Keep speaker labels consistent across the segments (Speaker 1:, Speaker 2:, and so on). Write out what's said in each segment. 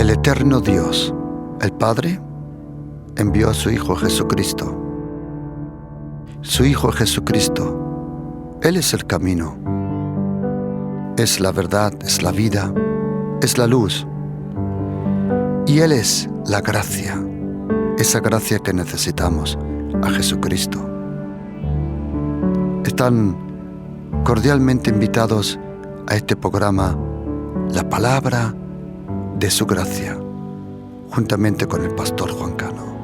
Speaker 1: El eterno Dios, el Padre, envió a su Hijo Jesucristo. Su Hijo Jesucristo, Él es el camino, es la verdad, es la vida, es la luz. Y Él es la gracia, esa gracia que necesitamos, a Jesucristo. Están cordialmente invitados a este programa, La Palabra de su Gracia, juntamente con el pastor Juan Cano.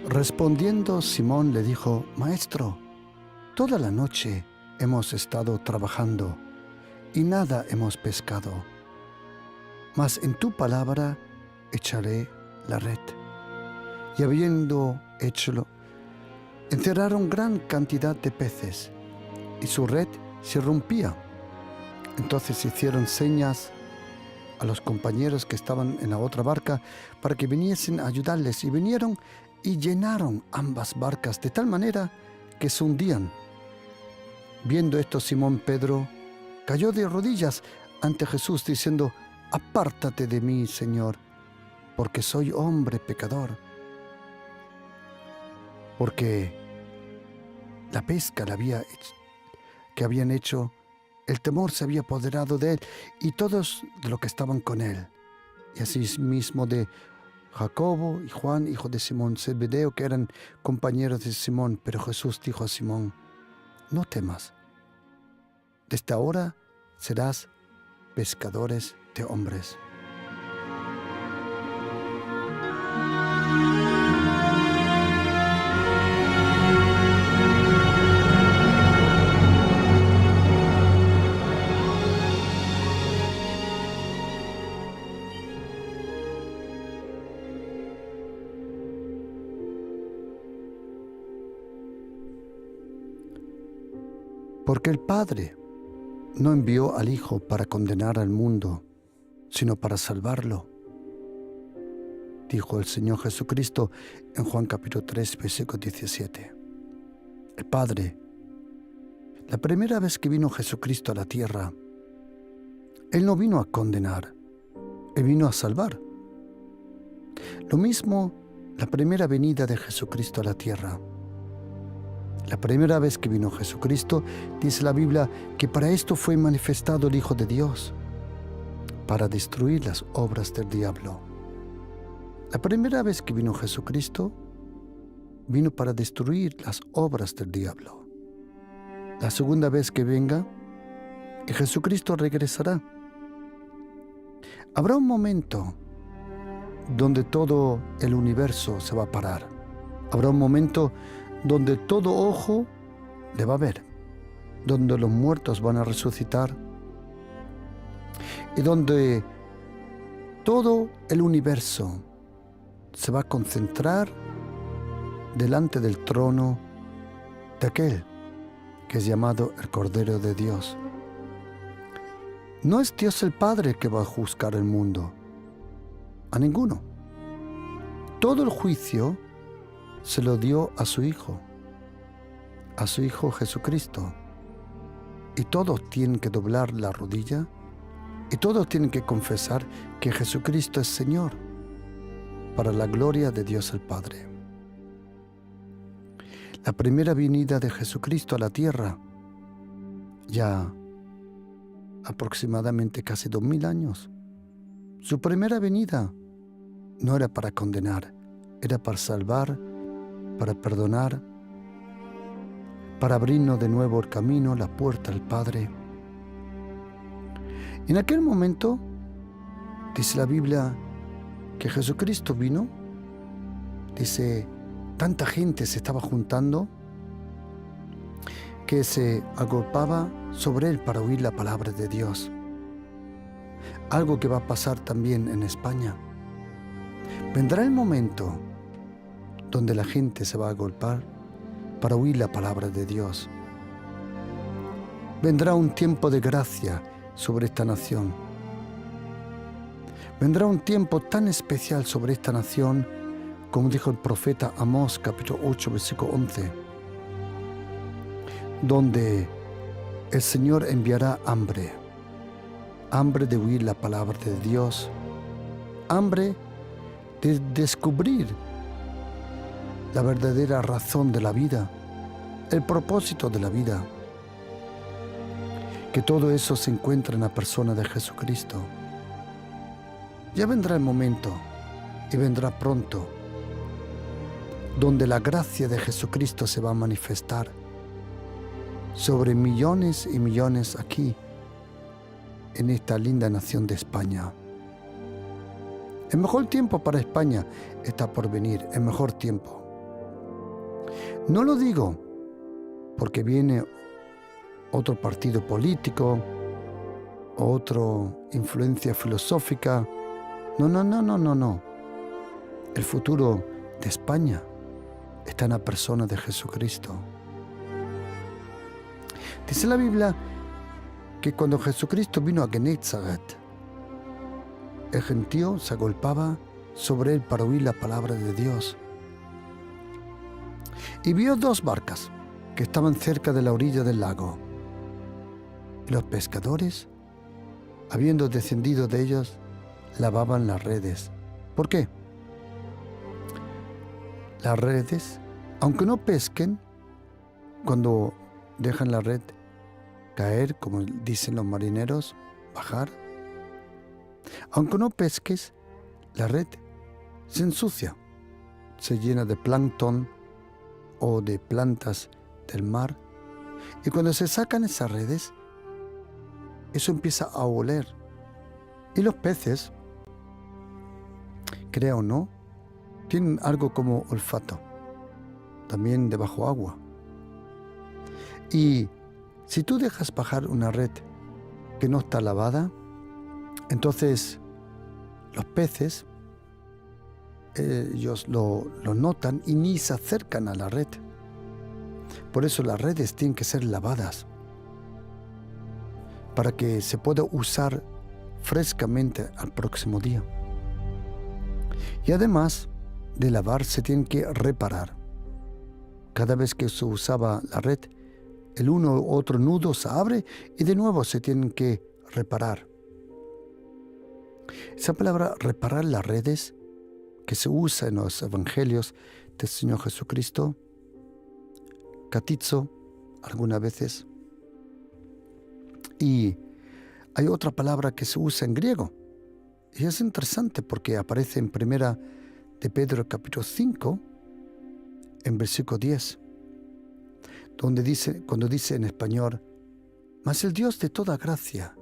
Speaker 1: Respondiendo, Simón le dijo: Maestro, toda la noche hemos estado trabajando y nada hemos pescado, mas en tu palabra echaré la red. Y habiendo hecho, encerraron gran cantidad de peces, y su red se rompía. Entonces hicieron señas a los compañeros que estaban en la otra barca para que viniesen a ayudarles, y vinieron y llenaron ambas barcas de tal manera que se hundían. Viendo esto, Simón Pedro cayó de rodillas ante Jesús, diciendo: Apártate de mí, Señor, porque soy hombre pecador. Porque la pesca que habían hecho, el temor se había apoderado de él y todos de los que estaban con él, y asimismo de Jacobo y Juan, hijo de Simón Zebedeo, que eran compañeros de Simón. Pero Jesús dijo a Simón: No temas, desde ahora serás pescadores de hombres. Porque el Padre no envió al Hijo para condenar al mundo, sino para salvarlo, dijo el Señor Jesucristo en Juan capítulo 3, versículo 17. El Padre, la primera vez que vino Jesucristo a la tierra, Él no vino a condenar, Él vino a salvar. Lo mismo la primera venida de Jesucristo a la tierra. La primera vez que vino Jesucristo, dice la Biblia que para esto fue manifestado el Hijo de Dios, para destruir las obras del diablo. La primera vez que vino Jesucristo, vino para destruir las obras del diablo. La segunda vez que venga, y Jesucristo regresará. Habrá un momento donde todo el universo se va a parar. Habrá un momento donde todo ojo le va a ver, donde los muertos van a resucitar y donde todo el universo se va a concentrar delante del trono de aquel que es llamado el Cordero de Dios. No es Dios el Padre que va a juzgar el mundo, a ninguno. Todo el juicio se lo dio a su Hijo Jesucristo. Y todos tienen que doblar la rodilla y todos tienen que confesar que Jesucristo es Señor, para la gloria de Dios el Padre. La primera venida de Jesucristo a la tierra, ya aproximadamente casi 2000 años, su primera venida no era para condenar, era para salvar, para perdonar, para abrirnos de nuevo el camino, la puerta al Padre. En aquel momento, dice la Biblia, que Jesucristo vino, dice, tanta gente se estaba juntando que se agolpaba sobre él para oír la palabra de Dios. Algo que va a pasar también en España. Vendrá el momento donde la gente se va a agolpar para oír la palabra de Dios. Vendrá un tiempo de gracia sobre esta nación. Vendrá un tiempo tan especial sobre esta nación como dijo el profeta Amós, capítulo 8, versículo 11, donde el Señor enviará hambre de oír la palabra de Dios, hambre de descubrir la verdadera razón de la vida, el propósito de la vida, que todo eso se encuentra en la persona de Jesucristo. Ya vendrá el momento, y vendrá pronto, donde la gracia de Jesucristo se va a manifestar sobre millones y millones aquí, en esta linda nación de España. El mejor tiempo para España está por venir, el mejor tiempo. No lo digo porque viene otro partido político, otra influencia filosófica. No. El futuro de España está en la persona de Jesucristo. Dice la Biblia que cuando Jesucristo vino a Genezaret, el gentío se agolpaba sobre él para oír la palabra de Dios. Y vio 2 barcas que estaban cerca de la orilla del lago. Y los pescadores, habiendo descendido de ellos, lavaban las redes. ¿Por qué? Las redes, aunque no pesquen, cuando dejan la red caer, como dicen los marineros, bajar, aunque no pesques, la red se ensucia, se llena de plancton o de plantas del mar, y cuando se sacan esas redes, eso empieza a oler. Y los peces, crea o no, tienen algo como olfato, también debajo agua. Y si tú dejas bajar una red que no está lavada, entonces los peces, ellos lo notan y ni se acercan a la red. Por eso las redes tienen que ser lavadas para que se pueda usar frescamente al próximo día. Y además de lavar, se tienen que reparar. Cada vez que se usaba la red, el uno u otro nudo se abre y de nuevo se tienen que reparar. Esa palabra reparar las redes que se usa en los evangelios del Señor Jesucristo, katizo, algunas veces. Y hay otra palabra que se usa en griego. Y es interesante porque aparece en 1 de Pedro capítulo 5, en versículo 10, cuando dice en español, mas el Dios de toda gracia,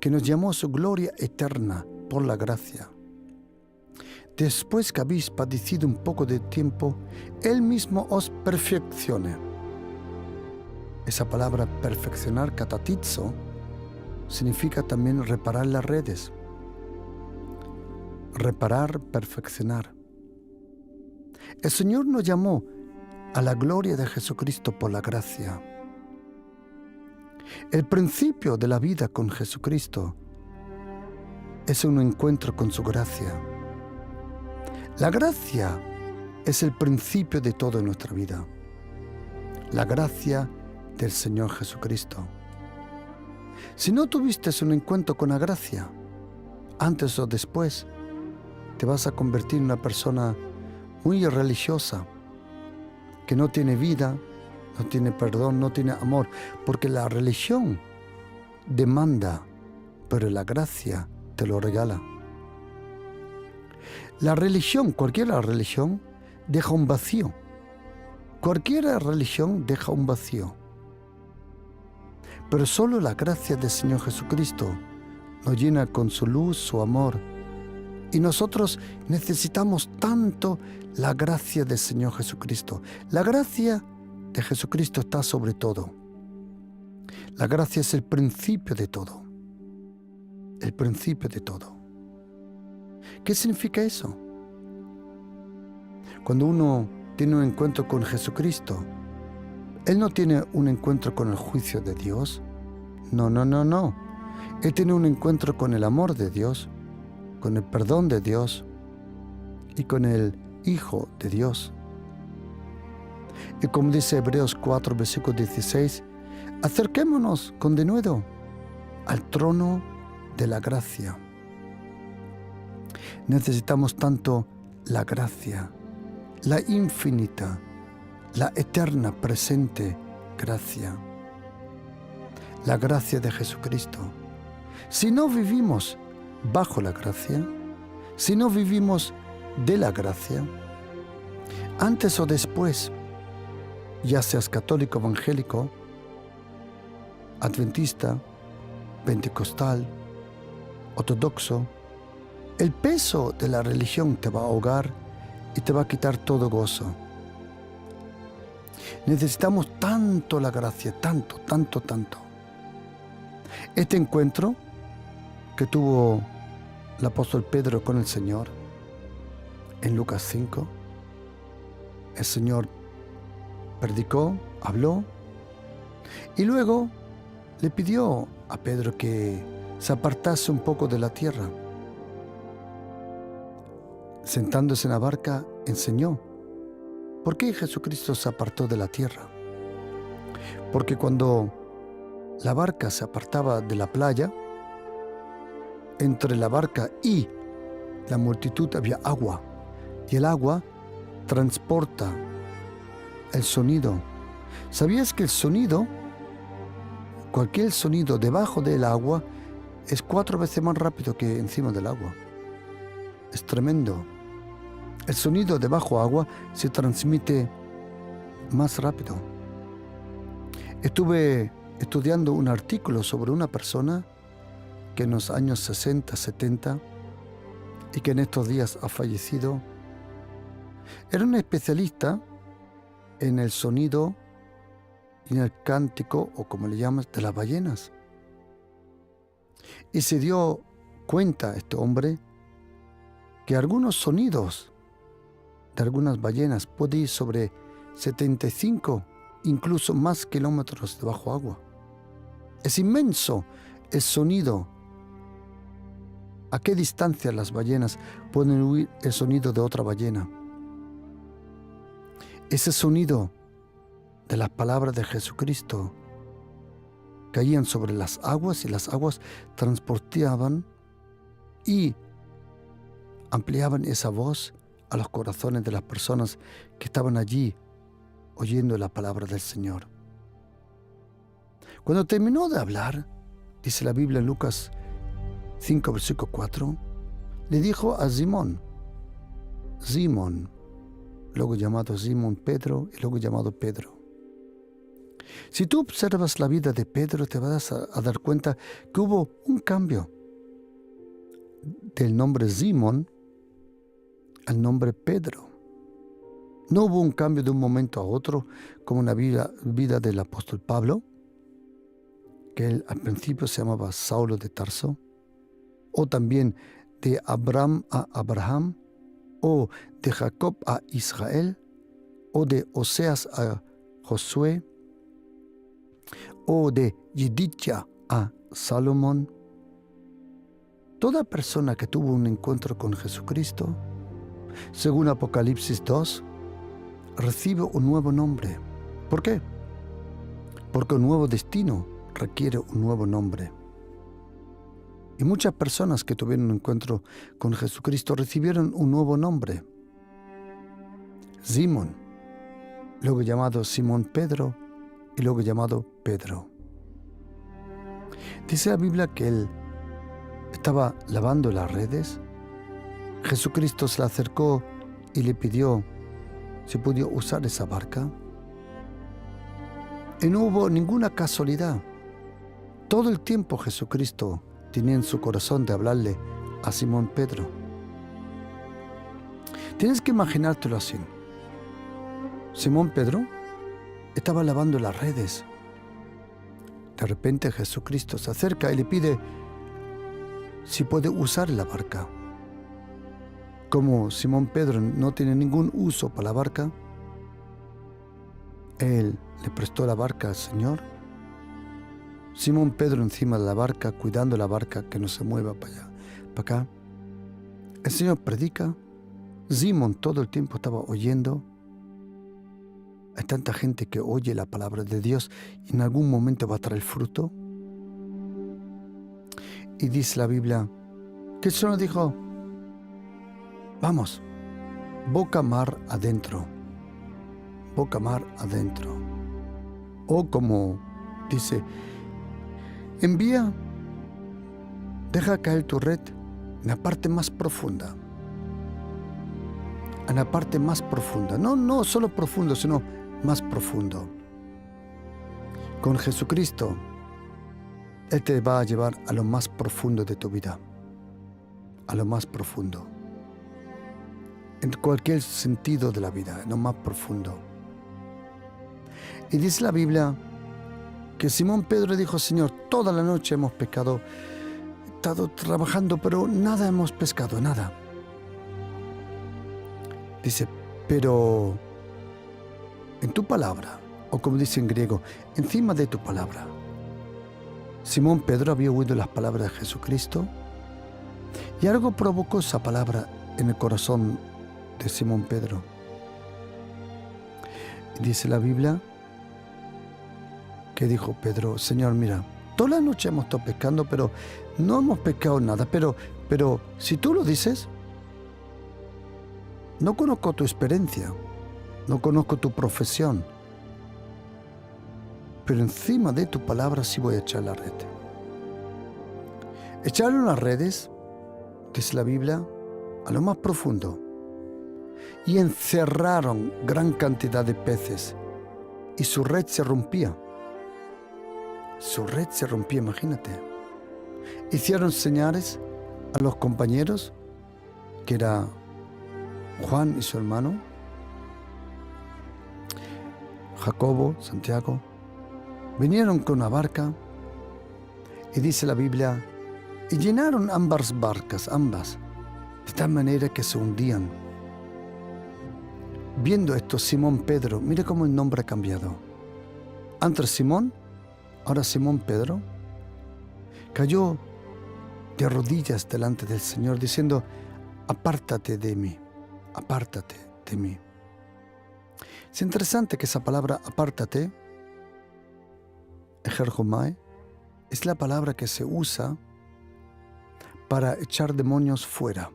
Speaker 1: que nos llamó a su gloria eterna por la gracia, después que habéis padecido un poco de tiempo, Él mismo os perfeccione. Esa palabra perfeccionar, katatizo, significa también reparar las redes. Reparar, perfeccionar. El Señor nos llamó a la gloria de Jesucristo por la gracia. El principio de la vida con Jesucristo es un encuentro con su gracia. La gracia es el principio de todo en nuestra vida. La gracia del Señor Jesucristo. Si no tuviste un encuentro con la gracia, antes o después, te vas a convertir en una persona muy religiosa, que no tiene vida, no tiene perdón, no tiene amor, porque la religión demanda, pero la gracia te lo regala. La religión, cualquier religión, deja un vacío. Cualquier religión deja un vacío. Pero solo la gracia del Señor Jesucristo nos llena con su luz, su amor. Y nosotros necesitamos tanto la gracia del Señor Jesucristo. La gracia de Jesucristo está sobre todo. La gracia es el principio de todo. El principio de todo. ¿Qué significa eso? Cuando uno tiene un encuentro con Jesucristo, Él no tiene un encuentro con el juicio de Dios. No. Él tiene un encuentro con el amor de Dios, con el perdón de Dios y con el Hijo de Dios. Y como dice Hebreos 4, versículo 16, acerquémonos con denuedo al trono de la gracia. Necesitamos tanto la gracia, la infinita, la eterna presente gracia, la gracia de Jesucristo. Si no vivimos bajo la gracia, si no vivimos de la gracia, antes o después, ya seas católico, evangélico, adventista, pentecostal, ortodoxo, el peso de la religión te va a ahogar y te va a quitar todo gozo. Necesitamos tanto la gracia, tanto, tanto, tanto. Este encuentro que tuvo el apóstol Pedro con el Señor en Lucas 5, el Señor predicó, habló y luego le pidió a Pedro que se apartase un poco de la tierra. Sentándose en la barca, enseñó. ¿Por qué Jesucristo se apartó de la tierra? Porque cuando la barca se apartaba de la playa, entre la barca y la multitud había agua, y el agua transporta el sonido. ¿Sabías que el sonido, cualquier sonido debajo del agua, es 4 veces más rápido que encima del agua? Es tremendo. El sonido debajo agua se transmite más rápido. Estuve estudiando un artículo sobre una persona que en los años 60, 70 y que en estos días ha fallecido. Era un especialista en el sonido y en el cántico, o como le llamas, de las ballenas. Y se dio cuenta este hombre que algunos sonidos de algunas ballenas pueden ir sobre 75, incluso más kilómetros debajo agua. Es inmenso el sonido. ¿A qué distancia las ballenas pueden oír el sonido de otra ballena? Ese sonido de las palabras de Jesucristo caían sobre las aguas y las aguas transportaban y ampliaban esa voz a los corazones de las personas que estaban allí oyendo la palabra del Señor. Cuando terminó de hablar, dice la Biblia en Lucas 5, versículo 4, le dijo a Simón, luego llamado Simón Pedro y luego llamado Pedro. Si tú observas la vida de Pedro, te vas a dar cuenta que hubo un cambio del nombre Simón al nombre Pedro. No hubo un cambio de un momento a otro, como en la vida del apóstol Pablo, que él al principio se llamaba Saulo de Tarso, o también de Abraham a Abraham, o de Jacob a Israel, o de Oseas a Josué, o de Yedidya a Salomón. Toda persona que tuvo un encuentro con Jesucristo, según Apocalipsis 2, recibe un nuevo nombre. ¿Por qué? Porque un nuevo destino requiere un nuevo nombre. Y muchas personas que tuvieron un encuentro con Jesucristo recibieron un nuevo nombre. Simón, luego llamado Simón Pedro y luego llamado Pedro. Dice la Biblia que él estaba lavando las redes. Jesucristo se le acercó y le pidió si podía usar esa barca. Y no hubo ninguna casualidad. Todo el tiempo Jesucristo tenía en su corazón de hablarle a Simón Pedro. Tienes que imaginártelo así. Simón Pedro estaba lavando las redes. De repente Jesucristo se acerca y le pide si puede usar la barca. Como Simón Pedro no tiene ningún uso para la barca, él le prestó la barca al Señor. Simón Pedro encima de la barca, cuidando la barca que no se mueva para allá, para acá. El Señor predica, Simón todo el tiempo estaba oyendo. Hay tanta gente que oye la palabra de Dios y en algún momento va a traer fruto. Y dice la Biblia que el Señor dijo, vamos, boca mar adentro, boca mar adentro. O como dice, envía, deja caer tu red en la parte más profunda. En la parte más profunda. No solo profundo, sino más profundo. Con Jesucristo, Él te va a llevar a lo más profundo de tu vida. A lo más profundo. En cualquier sentido de la vida, en lo más profundo. Y dice la Biblia que Simón Pedro dijo, Señor, toda la noche hemos pecado, he estado trabajando, pero nada hemos pescado, nada. Dice, pero en tu palabra, o como dice en griego, encima de tu palabra. Simón Pedro había oído las palabras de Jesucristo y algo provocó esa palabra en el corazón de Simón Pedro. Dice la Biblia que dijo Pedro, Señor, mira, toda la noche hemos estado pescando, pero no hemos pescado nada, pero si tú lo dices, no conozco tu experiencia, no conozco tu profesión, pero encima de tu palabra sí voy a echar la red. Echaron las redes, dice la Biblia, a lo más profundo y encerraron gran cantidad de peces y su red se rompía. Su red se rompía, imagínate. Hicieron señales a los compañeros, que era Juan y su hermano, Jacobo, Santiago. Vinieron con una barca y dice la Biblia, y llenaron ambas barcas, de tal manera que se hundían. Viendo esto, Simón Pedro, mire cómo el nombre ha cambiado. Antes Simón, ahora Simón Pedro, cayó de rodillas delante del Señor diciendo, apártate de mí, apártate de mí. Es interesante que esa palabra apártate, ejergomai, es la palabra que se usa para echar demonios fuera.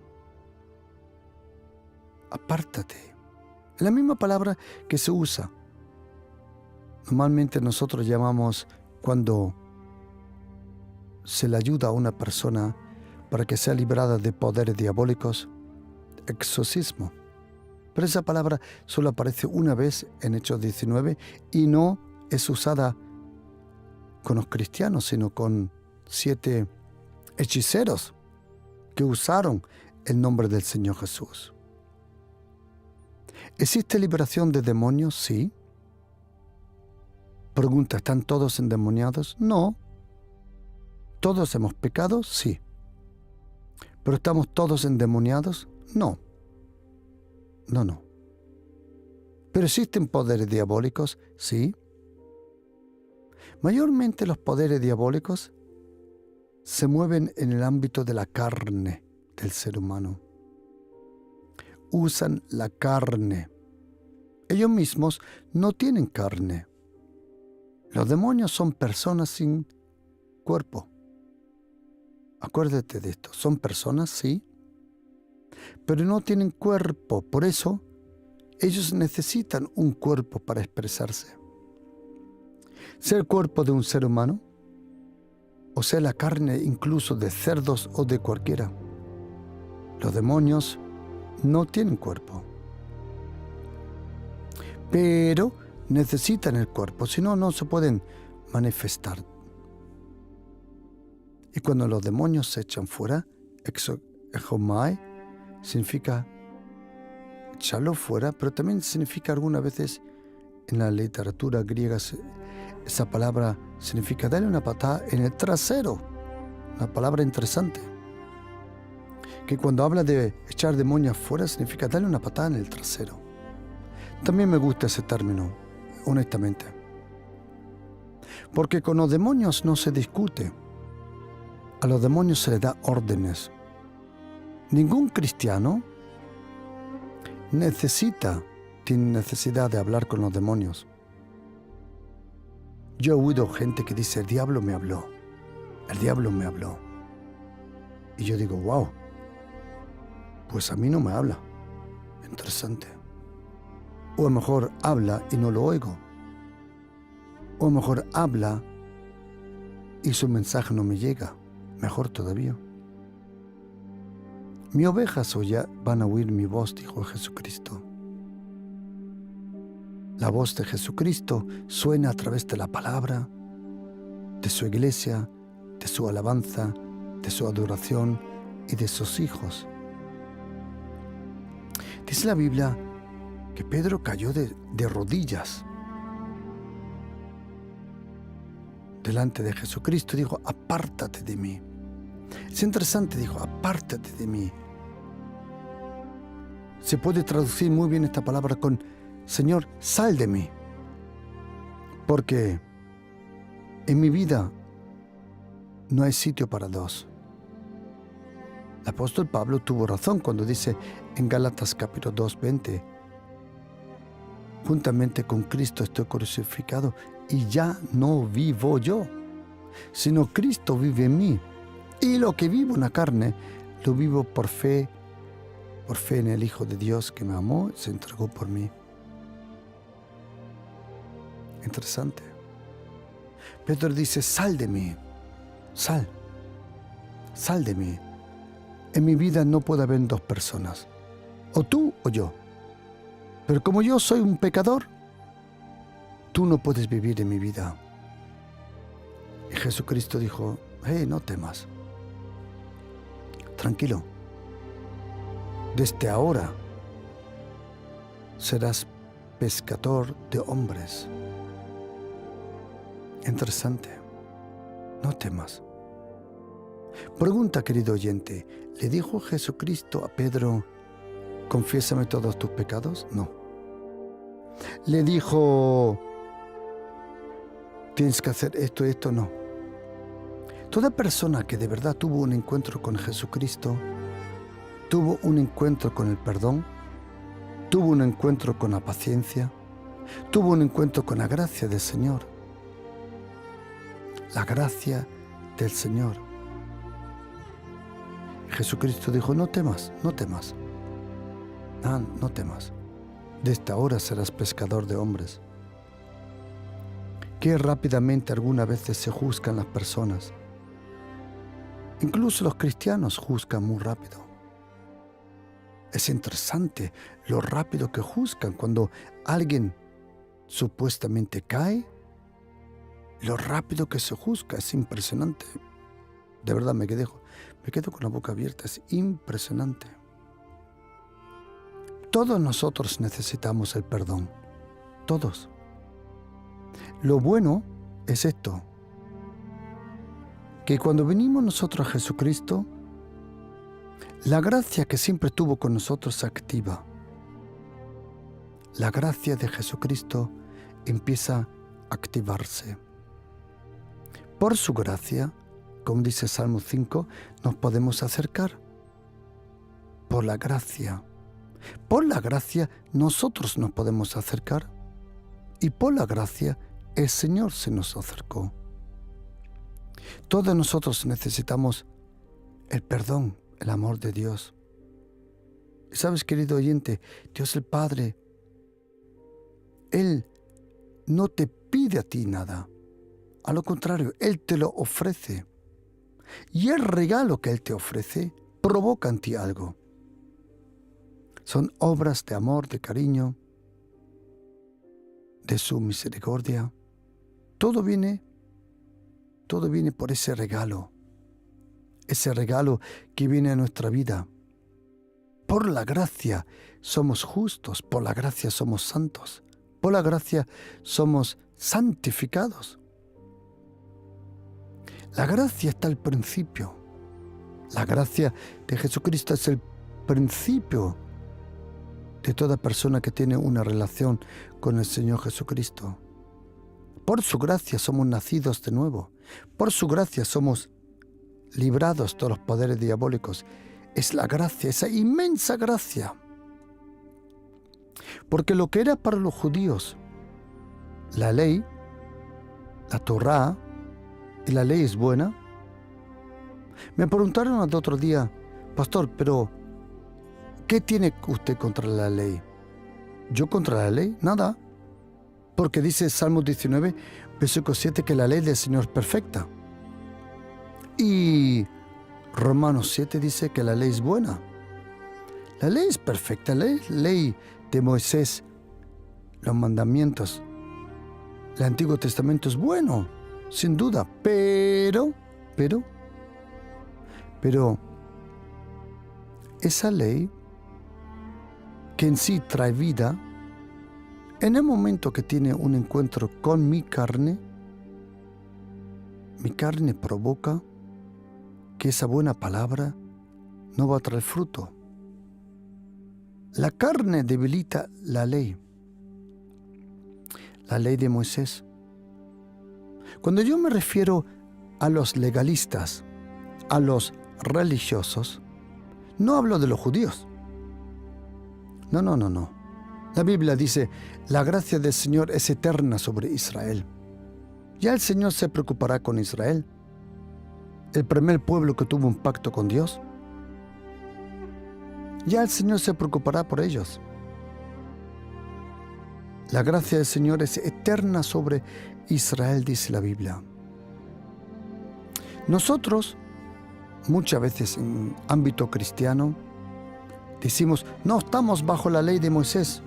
Speaker 1: Apártate. Es la misma palabra que se usa. Normalmente nosotros llamamos cuando se le ayuda a una persona para que sea librada de poderes diabólicos, exorcismo. Pero esa palabra solo aparece una vez en Hechos 19 y no es usada con los cristianos, sino con 7 hechiceros que usaron el nombre del Señor Jesús. ¿Existe liberación de demonios? Sí. Pregunta, ¿están todos endemoniados? No. ¿Todos hemos pecado? Sí. ¿Pero estamos todos endemoniados? No. No. ¿Pero existen poderes diabólicos? Sí. Mayormente los poderes diabólicos se mueven en el ámbito de la carne del ser humano. Usan la carne. Ellos mismos no tienen carne. Los demonios son personas sin cuerpo. Acuérdate de esto. Son personas, sí, pero no tienen cuerpo. Por eso, ellos necesitan un cuerpo para expresarse. Sea el cuerpo de un ser humano, o sea la carne incluso de cerdos o de cualquiera. Los demonios no tienen cuerpo, pero necesitan el cuerpo, si no, no se pueden manifestar. Y cuando los demonios se echan fuera, exomai, significa echarlo fuera, pero también significa algunas veces en la literatura griega, esa palabra significa darle una patada en el trasero. Una palabra interesante. Que cuando habla de echar demonios fuera, significa darle una patada en el trasero. También me gusta ese término, honestamente. Porque con los demonios no se discute. A los demonios se les da órdenes. Ningún cristiano tiene necesidad de hablar con los demonios. Yo he oído gente que dice, el diablo me habló. Y yo digo, wow, pues a mí no me habla. Interesante. O a lo mejor habla y no lo oigo. O a lo mejor habla y su mensaje no me llega. Mejor todavía. Mis ovejas van a oír mi voz, dijo Jesucristo. La voz de Jesucristo suena a través de la palabra, de su iglesia, de su alabanza, de su adoración y de sus hijos. Dice la Biblia que Pedro cayó de rodillas delante de Jesucristo y dijo, apártate de mí. Es interesante, dijo, apártate de mí. Se puede traducir muy bien esta palabra con, Señor, sal de mí. Porque en mi vida no hay sitio para dos. El apóstol Pablo tuvo razón cuando dice en Gálatas capítulo 2:20, juntamente con Cristo estoy crucificado y ya no vivo yo, sino Cristo vive en mí. Y lo que vivo en la carne, lo vivo por fe en el Hijo de Dios que me amó y se entregó por mí. Interesante. Pedro dice, sal de mí, sal de mí. En mi vida no puede haber dos personas, o tú o yo. Pero como yo soy un pecador, tú no puedes vivir en mi vida. Y Jesucristo dijo, hey, no temas. Tranquilo. Desde ahora serás pescador de hombres. Interesante. No temas. Pregunta, querido oyente, ¿le dijo Jesucristo a Pedro, confiésame todos tus pecados? No. ¿Le dijo, tienes que hacer esto y esto? No. Toda persona que de verdad tuvo un encuentro con Jesucristo, tuvo un encuentro con el perdón, tuvo un encuentro con la paciencia, tuvo un encuentro con la gracia del Señor. La gracia del Señor. Jesucristo dijo, no temas, no temas. No temas. Desde ahora serás pescador de hombres. Qué rápidamente algunas veces se juzgan las personas. Incluso los cristianos juzgan muy rápido. Es interesante lo rápido que juzgan cuando alguien supuestamente cae. Lo rápido que se juzga es impresionante. De verdad me quedo con la boca abierta. Es impresionante. Todos nosotros necesitamos el perdón. Todos. Lo bueno es esto. Que cuando venimos nosotros a Jesucristo, la gracia que siempre tuvo con nosotros se activa. La gracia de Jesucristo empieza a activarse. Por su gracia, como dice Salmo 5, nos podemos acercar. Por la gracia. Por la gracia nosotros nos podemos acercar. Y por la gracia el Señor se nos acercó. Todos nosotros necesitamos el perdón, el amor de Dios. Y sabes, querido oyente, Dios el Padre, Él no te pide a ti nada. A lo contrario, Él te lo ofrece. Y el regalo que Él te ofrece provoca en ti algo. Son obras de amor, de cariño, de su misericordia. Todo viene por ese regalo que viene a nuestra vida. Por la gracia somos justos, por la gracia somos santos, por la gracia somos santificados. La gracia está al principio. La gracia de Jesucristo es el principio de toda persona que tiene una relación con el Señor Jesucristo. Por su gracia somos nacidos de nuevo. Por su gracia somos librados de los poderes diabólicos. Es la gracia, esa inmensa gracia. Porque lo que era para los judíos, la ley, la Torá, y la ley es buena. Me preguntaron el otro día, pastor, pero ¿qué tiene usted contra la ley? ¿Yo contra la ley? Nada. Porque dice Salmo 19, versículo 7, que la ley del Señor es perfecta. Y Romanos 7 dice que la ley es buena. La ley es perfecta, la ley de Moisés, los mandamientos, el Antiguo Testamento es bueno, sin duda, pero, esa ley que en sí trae vida, en el momento que tiene un encuentro con mi carne provoca que esa buena palabra no va a traer fruto. La carne debilita la ley de Moisés. Cuando yo me refiero a los legalistas, a los religiosos, no hablo de los judíos. No. La Biblia dice, la gracia del Señor es eterna sobre Israel. Ya el Señor se preocupará con Israel, el primer pueblo que tuvo un pacto con Dios. Ya el Señor se preocupará por ellos. La gracia del Señor es eterna sobre Israel, dice la Biblia. Nosotros, muchas veces en ámbito cristiano, decimos, no estamos bajo la ley de Moisés.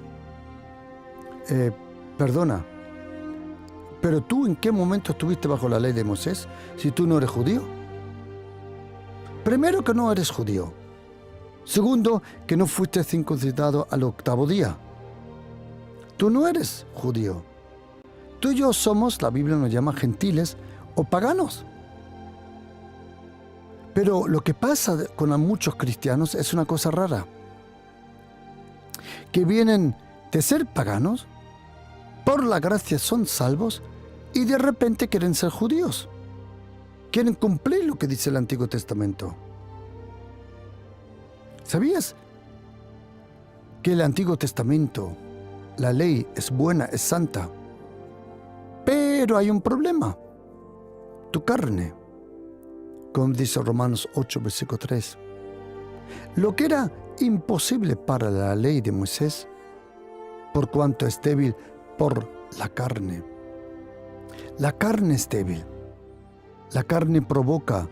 Speaker 1: Perdona, pero tú ¿en qué momento estuviste bajo la ley de Moisés si tú no eres judío? Primero, que no eres judío. Segundo, que no fuiste circuncidado al 8º día. Tú no eres judío. Tú y yo somos, la Biblia nos llama gentiles o paganos. Pero lo que pasa con muchos cristianos es una cosa rara. Que vienen de ser paganos, por la gracia son salvos y de repente quieren ser judíos. Quieren cumplir lo que dice el Antiguo Testamento. ¿Sabías que el Antiguo Testamento, la ley es buena, es santa? Pero hay un problema. Tu carne, como dice Romanos 8, versículo 3. Lo que era imposible para la ley de Moisés, por cuanto es débil por la carne. La carne es débil. La carne provoca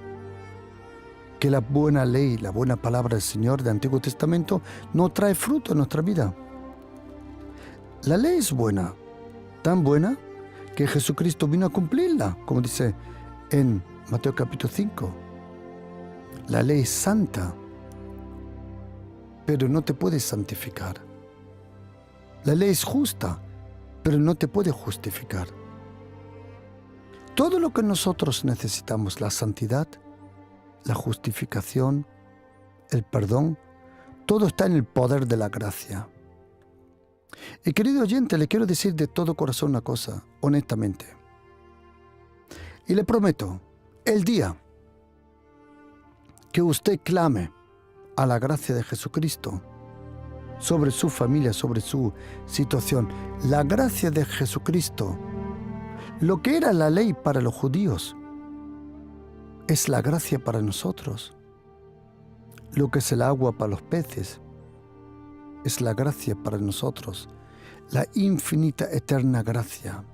Speaker 1: que la buena ley, la buena palabra del Señor del Antiguo Testamento no trae fruto en nuestra vida. La ley es buena, tan buena que Jesucristo vino a cumplirla, como dice en Mateo capítulo 5. La ley es santa, pero no te puede santificar. La ley es justa, pero no te puede justificar. Todo lo que nosotros necesitamos, la santidad, la justificación, el perdón, todo está en el poder de la gracia. Y querido oyente, le quiero decir de todo corazón una cosa, honestamente. Y le prometo, el día que usted clame a la gracia de Jesucristo sobre su familia, sobre su situación, la gracia de Jesucristo, lo que era la ley para los judíos, es la gracia para nosotros. Lo que es el agua para los peces, es la gracia para nosotros, la infinita, eterna gracia.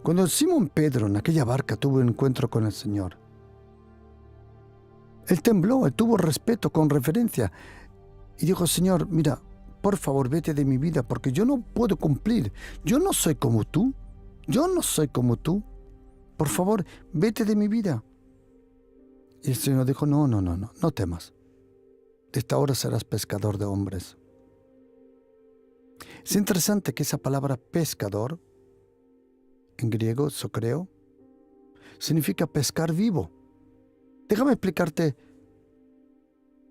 Speaker 1: Cuando Simón Pedro en aquella barca tuvo un encuentro con el Señor, él tembló, él tuvo respeto con reverencia y dijo, Señor, mira, por favor, vete de mi vida porque yo no puedo cumplir. Yo no soy como tú. Yo no soy como tú. Por favor, vete de mi vida. Y el Señor dijo, no temas. De esta hora serás pescador de hombres. Es interesante que esa palabra pescador, en griego, socreo, significa pescar vivo. Déjame explicarte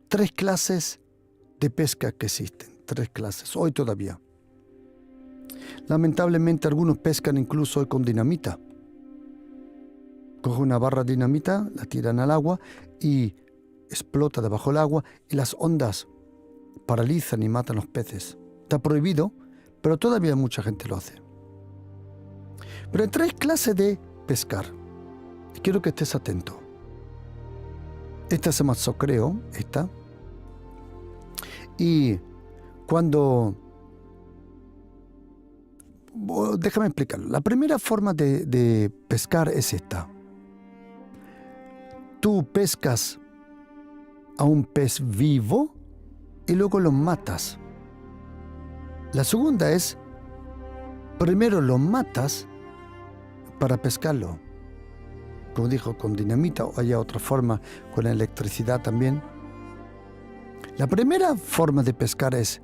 Speaker 1: 3 clases de pesca que existen. 3 clases, hoy todavía. Lamentablemente algunos pescan incluso hoy con dinamita. Cogen una barra de dinamita, la tiran al agua y explota debajo del agua y las ondas paralizan y matan los peces. Está prohibido, pero todavía mucha gente lo hace. Pero hay 3 clases de pescar. Y quiero que estés atento. Esta se llama socreo, esta. Y cuando... Déjame explicarlo. La primera forma de pescar es esta. Tú pescas a un pez vivo y luego lo matas. La segunda es, primero lo matas para pescarlo. Como dijo, con dinamita, o haya otra forma, con electricidad también. La primera forma de pescar es,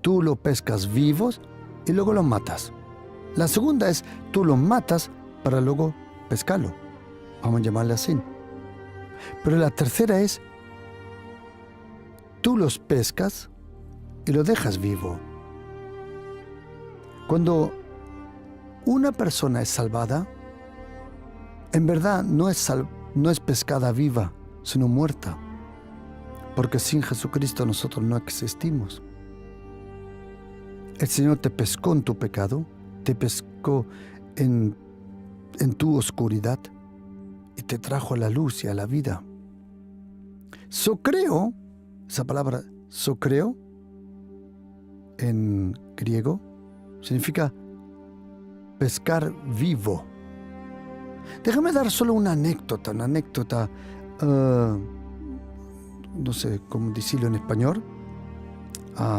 Speaker 1: tú lo pescas vivos y luego lo matas. La segunda es, tú lo matas para luego pescarlo. Vamos a llamarle así. Pero la tercera es, tú los pescas y lo dejas vivo. Cuando una persona es salvada, en verdad no es pescada viva, sino muerta. Porque sin Jesucristo nosotros no existimos. El Señor te pescó en tu pecado, te pescó en tu oscuridad y te trajo a la luz y a la vida. Socreo, esa palabra socreo en griego, significa pescar vivo. Déjame dar solo una anécdota, no sé cómo decirlo en español.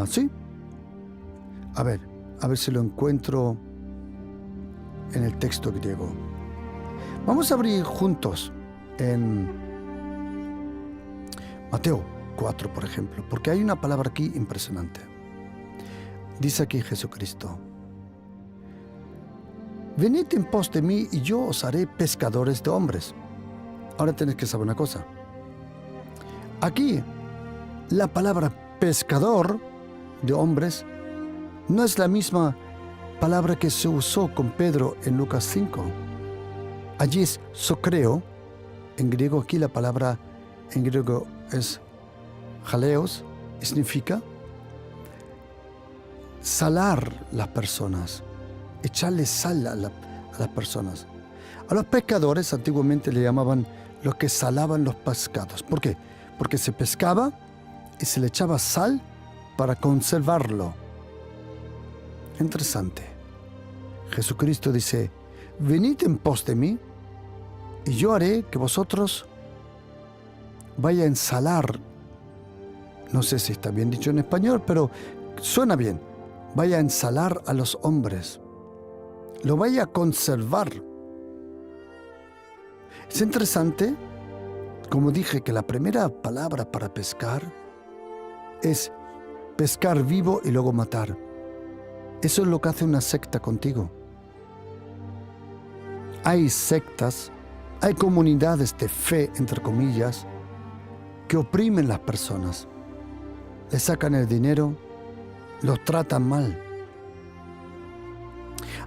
Speaker 1: Sí. A ver si lo encuentro en el texto griego. Vamos a abrir juntos en Mateo 4, por ejemplo, porque hay una palabra aquí impresionante. Dice aquí Jesucristo: venid en pos de mí y yo os haré pescadores de hombres. Ahora tenéis que saber una cosa. Aquí, la palabra pescador de hombres no es la misma palabra que se usó con Pedro en Lucas 5. Allí es socreo. En griego, aquí la palabra en griego es jaleos, y significa salar las personas, echarle sal a las personas. A los pescadores antiguamente le llamaban los que salaban los pescados. ¿Por qué? Porque se pescaba y se le echaba sal para conservarlo. Interesante. Jesucristo dice: venid en pos de mí y yo haré que vosotros vaya a ensalar. No sé si está bien dicho en español, pero suena bien. Vaya a ensalar a los hombres. Lo vaya a conservar. Es interesante, como dije, que la primera palabra para pescar es pescar vivo y luego matar. Eso es lo que hace una secta contigo. Hay sectas, hay comunidades de fe, entre comillas, que oprimen a las personas. Les sacan el dinero, los tratan mal.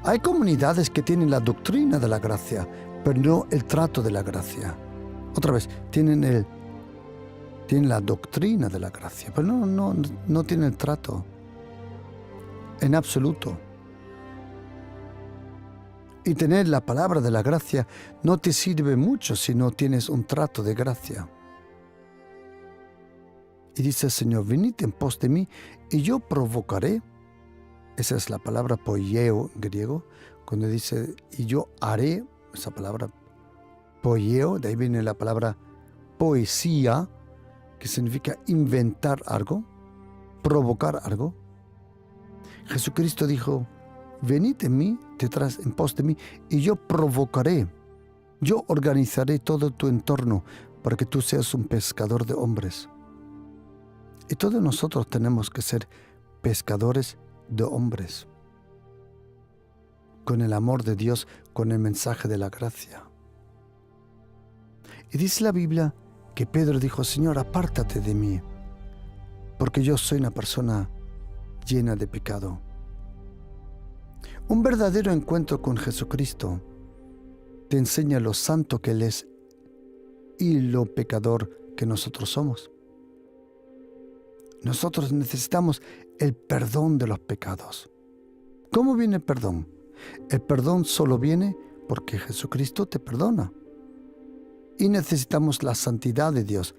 Speaker 1: Hay comunidades que tienen la doctrina de la gracia, pero no el trato de la gracia. Otra vez, tienen la doctrina de la gracia, pero no tienen el trato. En absoluto. Y tener la palabra de la gracia no te sirve mucho si no tienes un trato de gracia. Y dice el Señor: venid en pos de mí y yo provocaré. Esa es la palabra poieo en griego. Cuando dice y yo haré, esa palabra poieo, de ahí viene la palabra poesía, que significa inventar algo, provocar algo. Jesucristo dijo: venid en mí, detrás, en pos de mí, y yo provocaré, yo organizaré todo tu entorno para que tú seas un pescador de hombres. Y todos nosotros tenemos que ser pescadores de hombres, con el amor de Dios, con el mensaje de la gracia. Y dice la Biblia que Pedro dijo: Señor, apártate de mí, porque yo soy una persona llena de pecado. Un verdadero encuentro con Jesucristo te enseña lo santo que Él es y lo pecador que nosotros somos. Nosotros necesitamos el perdón de los pecados. ¿Cómo viene el perdón? El perdón solo viene porque Jesucristo te perdona. Y necesitamos la santidad de Dios.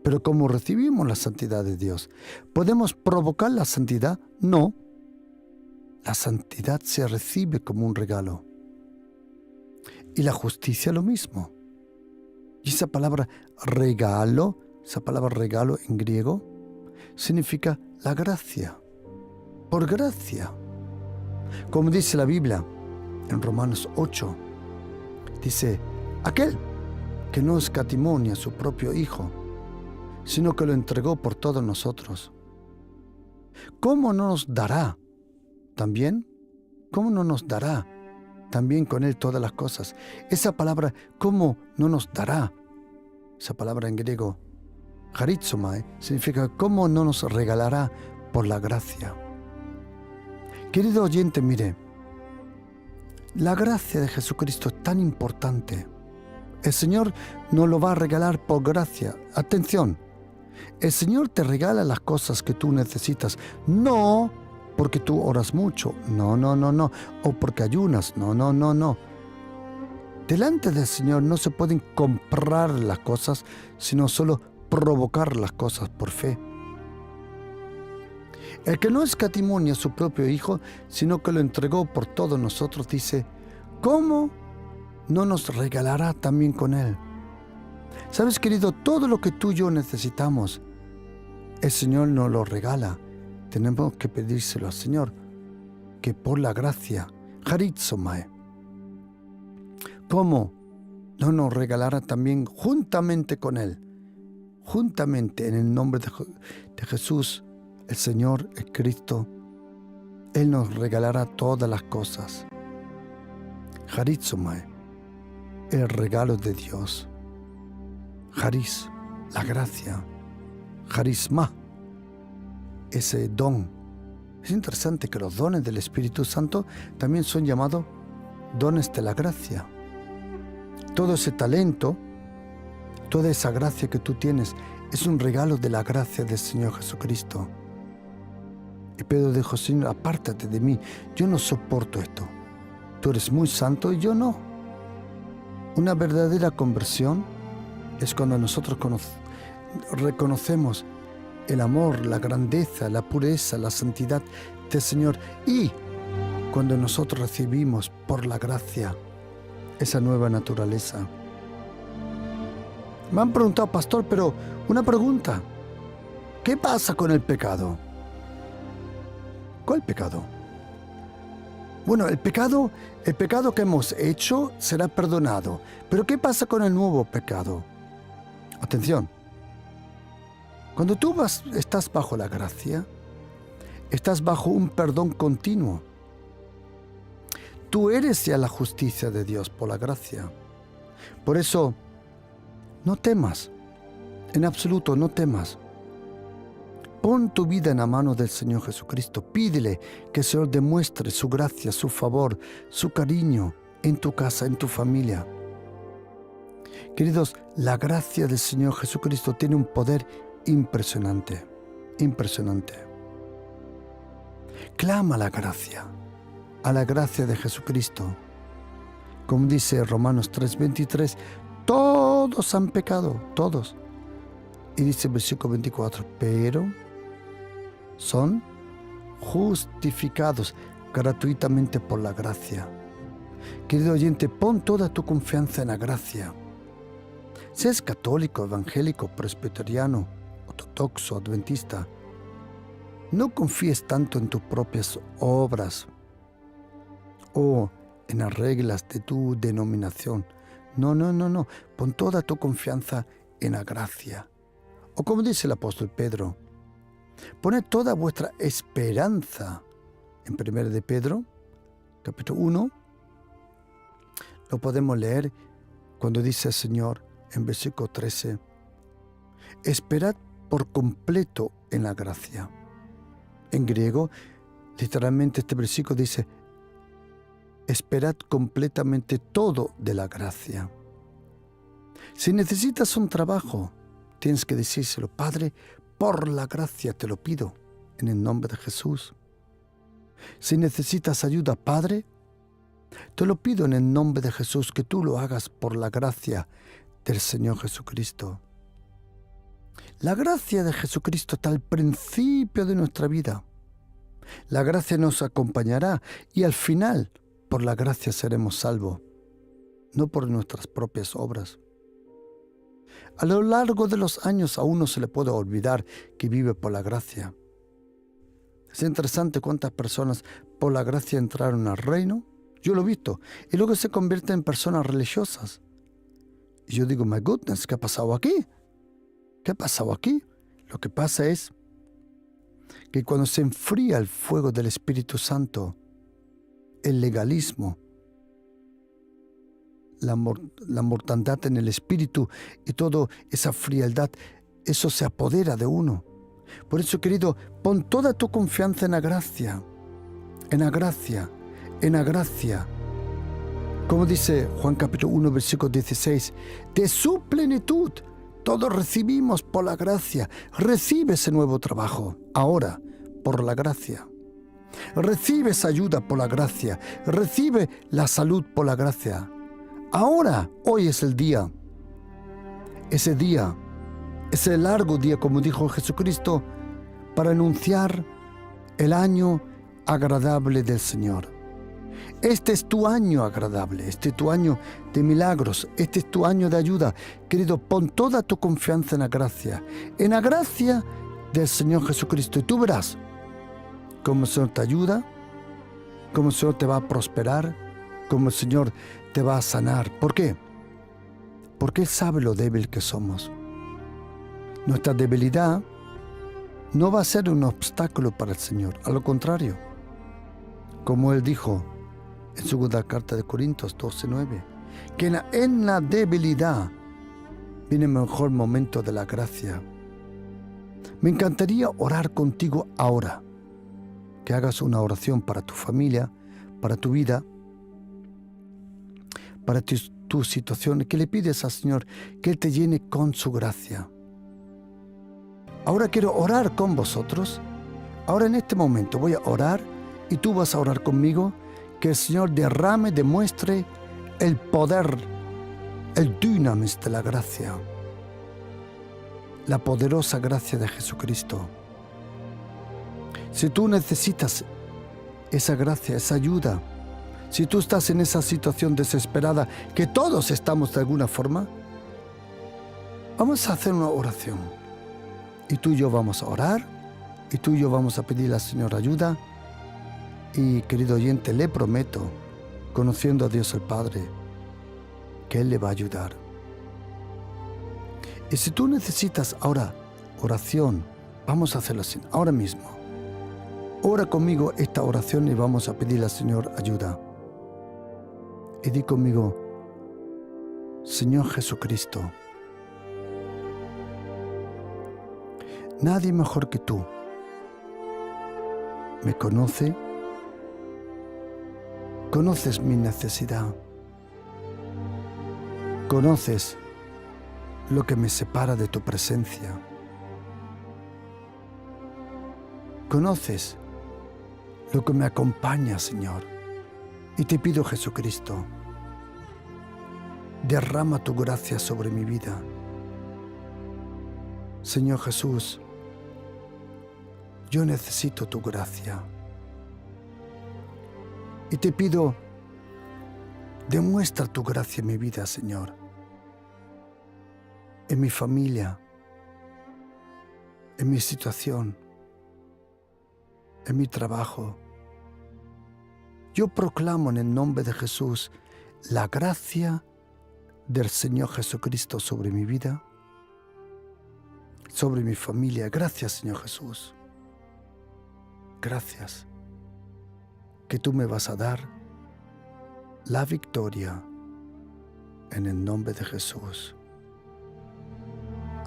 Speaker 1: Pero ¿cómo recibimos la santidad de Dios? ¿Podemos provocar la santidad? No. La santidad se recibe como un regalo. Y la justicia lo mismo. Y esa palabra regalo en griego, significa la gracia. Por gracia. Como dice la Biblia en Romanos 8, dice, aquel que no escatimó ni a su propio Hijo, sino que lo entregó por todos nosotros, ¿cómo no nos dará también? ¿Cómo no nos dará también con Él todas las cosas? Esa palabra, ¿cómo no nos dará? Esa palabra en griego, charizomai, significa ¿cómo no nos regalará por la gracia? Querido oyente, mire, la gracia de Jesucristo es tan importante. El Señor nos lo va a regalar por gracia. Atención, el Señor te regala las cosas que tú necesitas, no porque tú oras mucho, no, o porque ayunas, no. Delante del Señor no se pueden comprar las cosas, sino solo provocar las cosas por fe. El que no escatimó a su propio Hijo, sino que lo entregó por todos nosotros, dice, ¿cómo no nos regalará también con Él? ¿Sabes, querido? Todo lo que tú y yo necesitamos, el Señor nos lo regala. Tenemos que pedírselo al Señor, que por la gracia, charizomai, ¿cómo no nos regalará también juntamente con Él? Juntamente en el nombre de Jesús, el Señor, el Cristo, Él nos regalará todas las cosas. Charizomai, el regalo de Dios. Chariz, la gracia. Charisma, ese don. Es interesante que los dones del Espíritu Santo también son llamados dones de la gracia. Todo ese talento, toda esa gracia que tú tienes, es un regalo de la gracia del Señor Jesucristo. Y Pedro dijo, Señor, apártate de mí, yo no soporto esto. Tú eres muy santo y yo no. Una verdadera conversión es cuando nosotros reconocemos el amor, la grandeza, la pureza, la santidad del Señor, y cuando nosotros recibimos por la gracia esa nueva naturaleza. Me han preguntado, pastor, pero una pregunta, ¿qué pasa con el pecado? ¿Cuál pecado? Bueno, el pecado que hemos hecho será perdonado, pero ¿qué pasa con el nuevo pecado? Atención, cuando tú estás bajo la gracia, estás bajo un perdón continuo. Tú eres ya la justicia de Dios por la gracia. Por eso, no temas, en absoluto no temas. Pon tu vida en la mano del Señor Jesucristo. Pídele que el Señor demuestre su gracia, su favor, su cariño en tu casa, en tu familia. Queridos, la gracia del Señor Jesucristo tiene un poder impresionante, impresionante. Clama a la gracia de Jesucristo. Como dice Romanos 3:23, todos han pecado, todos. Y dice el versículo 24, pero son justificados gratuitamente por la gracia. Querido oyente, pon toda tu confianza en la gracia. Seas católico, evangélico, presbiteriano, ortodoxo, adventista, no confíes tanto en tus propias obras o en las reglas de tu denominación. No. Pon toda tu confianza en la gracia. O como dice el apóstol Pedro, poned toda vuestra esperanza en 1 de Pedro, capítulo 1. Lo podemos leer cuando dice el Señor en versículo 13, esperad por completo en la gracia. En griego, literalmente este versículo dice, esperad completamente todo de la gracia. Si necesitas un trabajo, tienes que decírselo, Padre, por la gracia te lo pido. en el nombre de Jesús. Si necesitas ayuda, Padre, te lo pido en el nombre de Jesús, que tú lo hagas por la gracia del Señor Jesucristo. La gracia de Jesucristo está al principio de nuestra vida. La gracia nos acompañará y al final, por la gracia seremos salvos, no por nuestras propias obras. A lo largo de los años a uno se le puede olvidar que vive por la gracia. Es interesante cuántas personas por la gracia entraron al reino. Yo lo he visto. Y luego se convierten en personas religiosas. Y yo digo, my goodness, ¿qué ha pasado aquí? ¿Qué ha pasado aquí? Lo que pasa es que cuando se enfría el fuego del Espíritu Santo, el legalismo, la mortandad en el espíritu y toda esa frialdad, eso se apodera de uno. Por eso, querido, pon toda tu confianza en la gracia, en la gracia, en la gracia. Como dice Juan capítulo 1, versículo 16, de su plenitud todos recibimos por la gracia. Recibe ese nuevo trabajo ahora por la gracia. Recibe esa ayuda por la gracia. Recibe la salud por la gracia. Ahora, hoy es el día. Ese día, ese largo día, como dijo Jesucristo, para anunciar el año agradable del Señor. Este es tu año agradable, este es tu año de milagros, este es tu año de ayuda. Querido, pon toda tu confianza en la gracia del Señor Jesucristo. Y tú verás cómo el Señor te ayuda, cómo el Señor te va a prosperar, cómo el Señor te va a sanar. ¿Por qué? Porque Él sabe lo débil que somos. Nuestra debilidad no va a ser un obstáculo para el Señor, a lo contrario. Como Él dijo en segunda carta de Corintios 12:9, que en la debilidad viene el mejor momento de la gracia. Me encantaría orar contigo ahora, que hagas una oración para tu familia, para tu vida, para tu situación, que le pides al Señor que Él te llene con su gracia. Ahora quiero orar con vosotros. Ahora en este momento voy a orar y tú vas a orar conmigo, que el Señor derrame, demuestre el poder, el dunamis de la gracia, la poderosa gracia de Jesucristo. Si tú necesitas esa gracia, esa ayuda, si tú estás en esa situación desesperada, que todos estamos de alguna forma, vamos a hacer una oración. Y tú y yo vamos a orar, y tú y yo vamos a pedirle al Señor ayuda. Y, querido oyente, le prometo, conociendo a Dios el Padre, que Él le va a ayudar. Y si tú necesitas ahora oración, vamos a hacerlo así, ahora mismo. Ora conmigo esta oración y vamos a pedirle al Señor ayuda. Y di conmigo, Señor Jesucristo, nadie mejor que tú me conoce. Conoces mi necesidad. Conoces lo que me separa de tu presencia. Conoces lo que me acompaña, Señor. Y te pido, Jesucristo, derrama tu gracia sobre mi vida. Señor Jesús, yo necesito tu gracia. Y te pido, demuestra tu gracia en mi vida, Señor, en mi familia, en mi situación, en mi trabajo. Yo proclamo en el nombre de Jesús la gracia del Señor Jesucristo sobre mi vida, sobre mi familia. Gracias, Señor Jesús. Gracias, que tú me vas a dar la victoria en el nombre de Jesús.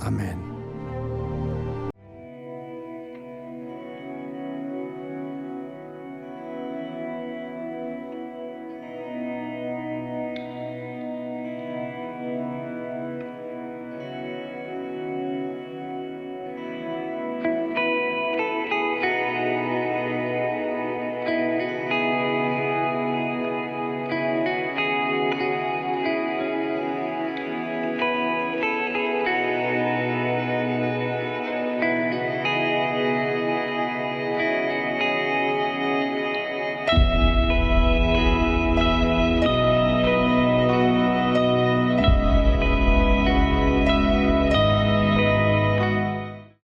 Speaker 1: Amén.